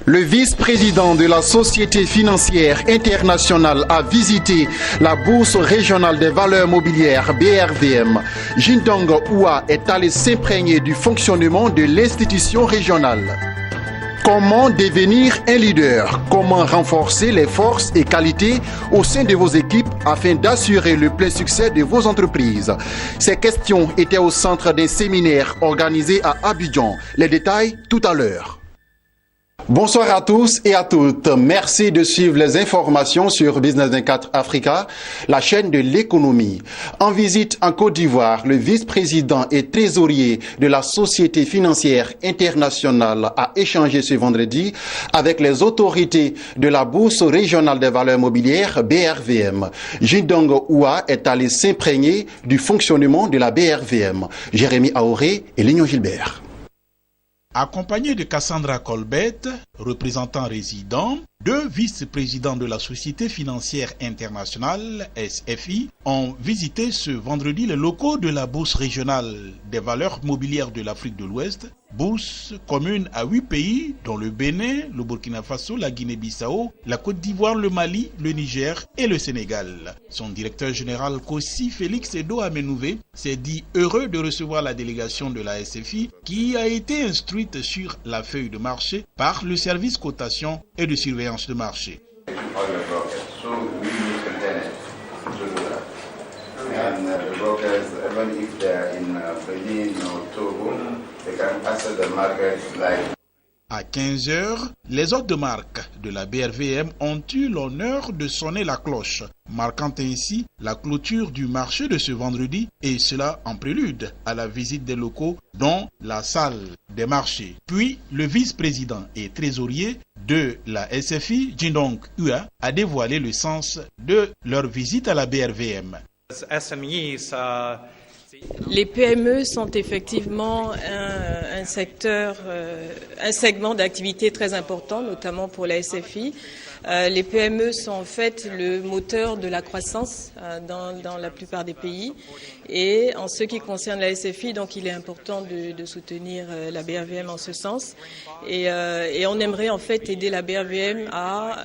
Le vice-président de la Société financière internationale a visité la Bourse régionale des valeurs mobilières BRVM. Jindong Hua est allé s'imprégner du fonctionnement de l'institution régionale. Comment devenir un leader? Comment renforcer les forces et qualités au sein de vos équipes afin d'assurer le plein succès de vos entreprises? Ces questions étaient au centre d'un séminaire organisé à Abidjan. Les détails tout à l'heure. Bonsoir à tous et à toutes. Merci de suivre les informations sur Business 24 Africa, la chaîne de l'économie. En visite en Côte d'Ivoire, le vice-président et trésorier de la Société financière internationale a échangé ce vendredi avec les autorités de la Bourse régionale des valeurs mobilières BRVM. Jindong Hua est allé s'imprégner du fonctionnement de la BRVM. Jérémy Aoré et Lignon Gilbert. Accompagné de Cassandra Colbert, représentant résident, deux vice-présidents de la Société financière internationale, SFI, ont visité ce vendredi les locaux de la Bourse régionale des valeurs mobilières de l'Afrique de l'Ouest, bourse commune à 8 pays, dont le Bénin, le Burkina Faso, la Guinée-Bissau, la Côte d'Ivoire, le Mali, le Niger et le Sénégal. Son directeur général Kossi Félix Edo Amenouvé s'est dit heureux de recevoir la délégation de la SFI qui a été instruite sur la feuille de marché par le service cotation et de surveillance de marché. À 15h, les hôtes de marque de la BRVM ont eu l'honneur de sonner la cloche, marquant ainsi la clôture du marché de ce vendredi, et cela en prélude à la visite des locaux, dont la salle des marchés. Puis, le vice-président et trésorier de la SFI, Jindong Hua, a dévoilé le sens de leur visite à la BRVM. Les PME sont effectivement un secteur, un segment d'activité très important, notamment pour la SFI. Les PME sont en fait le moteur de la croissance dans la plupart des pays. Et en ce qui concerne la SFI, donc il est important de soutenir la BRVM en ce sens. Et on aimerait en fait aider la BRVM à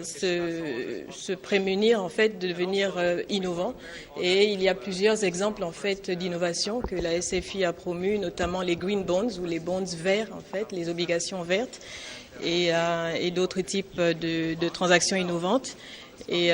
se prémunir en fait de devenir innovant. Et il y a plusieurs exemples en fait d'innovation que la SFI a promu, notamment les green bonds ou les bonds verts en fait, les obligations vertes et d'autres types de transactions innovantes. Et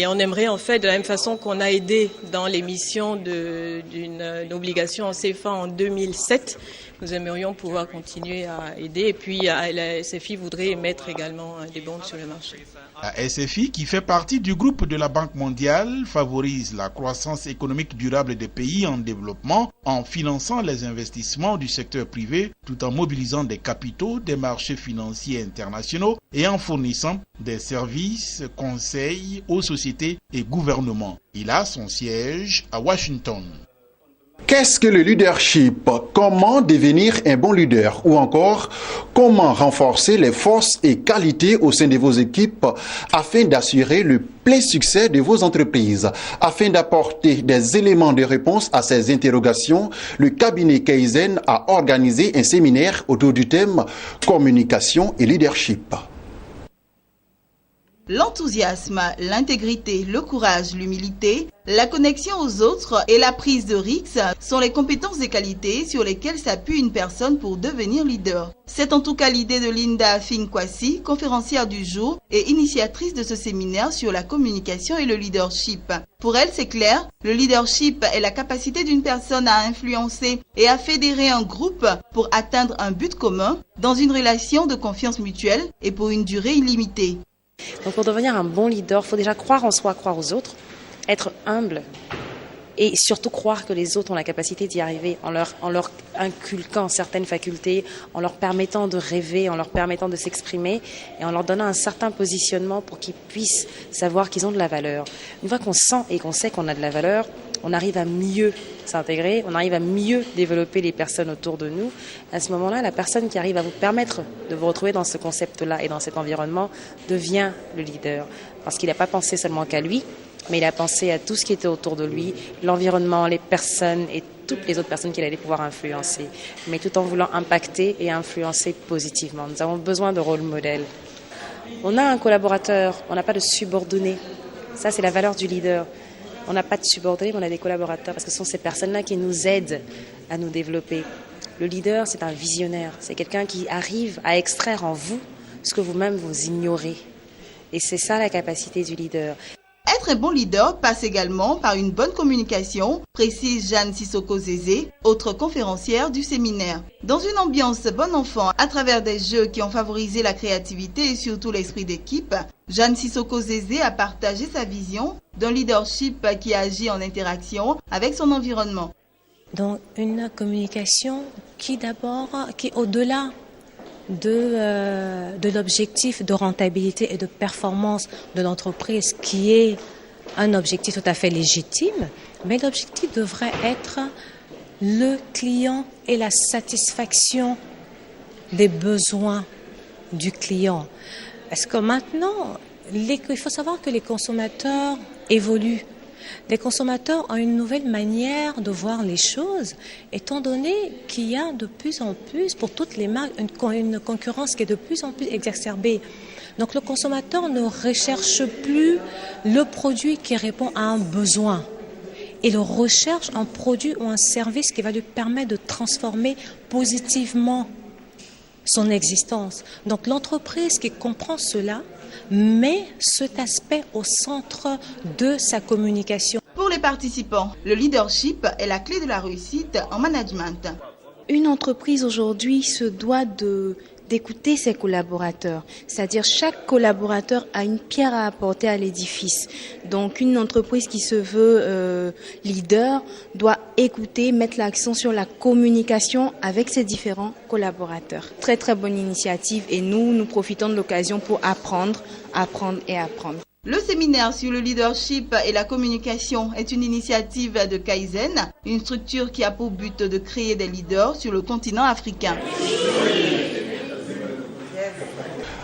on aimerait en fait, de la même façon qu'on a aidé dans l'émission d'une obligation en CFA en 2007, nous aimerions pouvoir continuer à aider. Et puis la SFI voudrait mettre également des bons sur le marché. La SFI, qui fait partie du groupe de la Banque mondiale, favorise la croissance économique durable des pays en développement en finançant les investissements du secteur privé tout en mobilisant des capitaux des marchés financiers internationaux et en fournissant des services, conseils aux sociétés et gouvernements. Il a son siège à Washington. Qu'est-ce que le leadership? Comment devenir un bon leader? Ou encore, comment renforcer les forces et qualités au sein de vos équipes afin d'assurer le plein succès de vos entreprises? Afin d'apporter des éléments de réponse à ces interrogations, le cabinet Kaizen a organisé un séminaire autour du thème communication et leadership. L'enthousiasme, l'intégrité, le courage, l'humilité, la connexion aux autres et la prise de risques sont les compétences et qualités sur lesquelles s'appuie une personne pour devenir leader. C'est en tout cas l'idée de Linda Finkwasi, conférencière du jour et initiatrice de ce séminaire sur la communication et le leadership. Pour elle, c'est clair, le leadership est la capacité d'une personne à influencer et à fédérer un groupe pour atteindre un but commun dans une relation de confiance mutuelle et pour une durée illimitée. Donc pour devenir un bon leader, il faut déjà croire en soi, croire aux autres, être humble et surtout croire que les autres ont la capacité d'y arriver en leur inculquant certaines facultés, en leur permettant de rêver, en leur permettant de s'exprimer et en leur donnant un certain positionnement pour qu'ils puissent savoir qu'ils ont de la valeur. Une fois qu'on sent et qu'on sait qu'on a de la valeur, on arrive à mieux s'intégrer, on arrive à mieux développer les personnes autour de nous. À ce moment-là, la personne qui arrive à vous permettre de vous retrouver dans ce concept-là et dans cet environnement devient le leader. Parce qu'il n'a pas pensé seulement qu'à lui, mais il a pensé à tout ce qui était autour de lui, l'environnement, les personnes et toutes les autres personnes qu'il allait pouvoir influencer, mais tout en voulant impacter et influencer positivement. Nous avons besoin de rôle modèle. On a un collaborateur, on n'a pas de subordonné. Ça, c'est la valeur du leader. On n'a pas de subordonnés, mais on a des collaborateurs parce que ce sont ces personnes-là qui nous aident à nous développer. Le leader, c'est un visionnaire. C'est quelqu'un qui arrive à extraire en vous ce que vous-même vous ignorez. Et c'est ça la capacité du leader. Être un bon leader passe également par une bonne communication, précise Jeanne Sissoko-Zézé, autre conférencière du séminaire. Dans une ambiance bon enfant, à travers des jeux qui ont favorisé la créativité et surtout l'esprit d'équipe, Jeanne Sissoko-Zézé a partagé sa vision d'un leadership qui agit en interaction avec son environnement. Donc une communication qui au-delà de l'objectif de rentabilité et de performance de l'entreprise, qui est un objectif tout à fait légitime, mais l'objectif devrait être le client et la satisfaction des besoins du client. Parce que maintenant, il faut savoir que les consommateurs évoluent. Les consommateurs ont une nouvelle manière de voir les choses, étant donné qu'il y a de plus en plus, pour toutes les marques, une concurrence qui est de plus en plus exacerbée. Donc le consommateur ne recherche plus le produit qui répond à un besoin. Il recherche un produit ou un service qui va lui permettre de transformer positivement son existence. Donc l'entreprise qui comprend cela met cet aspect au centre de sa communication. Pour les participants, le leadership est la clé de la réussite en management. Une entreprise aujourd'hui se doit d'écouter ses collaborateurs. C'est-à-dire chaque collaborateur a une pierre à apporter à l'édifice. Donc une entreprise qui se veut leader doit écouter, mettre l'accent sur la communication avec ses différents collaborateurs. Très très bonne initiative et nous profitons de l'occasion pour apprendre et apprendre. Le séminaire sur le leadership et la communication est une initiative de Kaizen, une structure qui a pour but de créer des leaders sur le continent africain.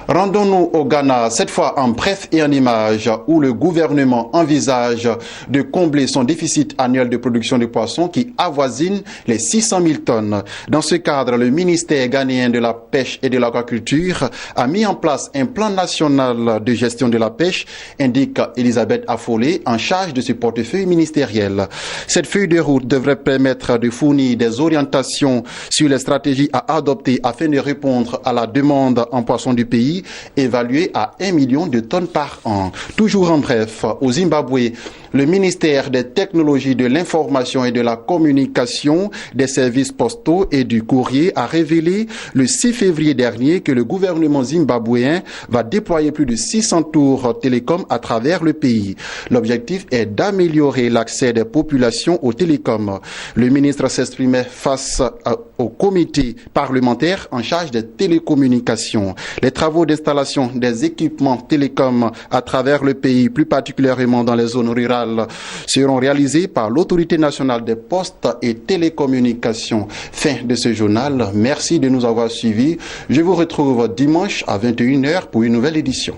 Rendons-nous au Ghana, cette fois en bref et en images, où le gouvernement envisage de combler son déficit annuel de production de poissons qui avoisine les 600 000 tonnes. Dans ce cadre, le ministère ghanéen de la pêche et de l'aquaculture a mis en place un plan national de gestion de la pêche, indique Elisabeth Affolé, en charge de ce portefeuille ministériel. Cette feuille de route devrait permettre de fournir des orientations sur les stratégies à adopter afin de répondre à la demande en poissons du pays, évalué à 1 million de tonnes par an. Toujours en bref, au Zimbabwe, le ministère des Technologies de l'Information et de la Communication, des services postaux et du courrier a révélé le 6 février dernier que le gouvernement zimbabwéen va déployer plus de 600 tours télécoms à travers le pays. L'objectif est d'améliorer l'accès des populations aux télécoms. Le ministre s'exprimait face au comité parlementaire en charge des télécommunications. Les travaux d'installation des équipements télécoms à travers le pays, plus particulièrement dans les zones rurales, seront réalisés par l'Autorité nationale des postes et télécommunications. Fin de ce journal. Merci de nous avoir suivis. Je vous retrouve dimanche à 21h pour une nouvelle édition.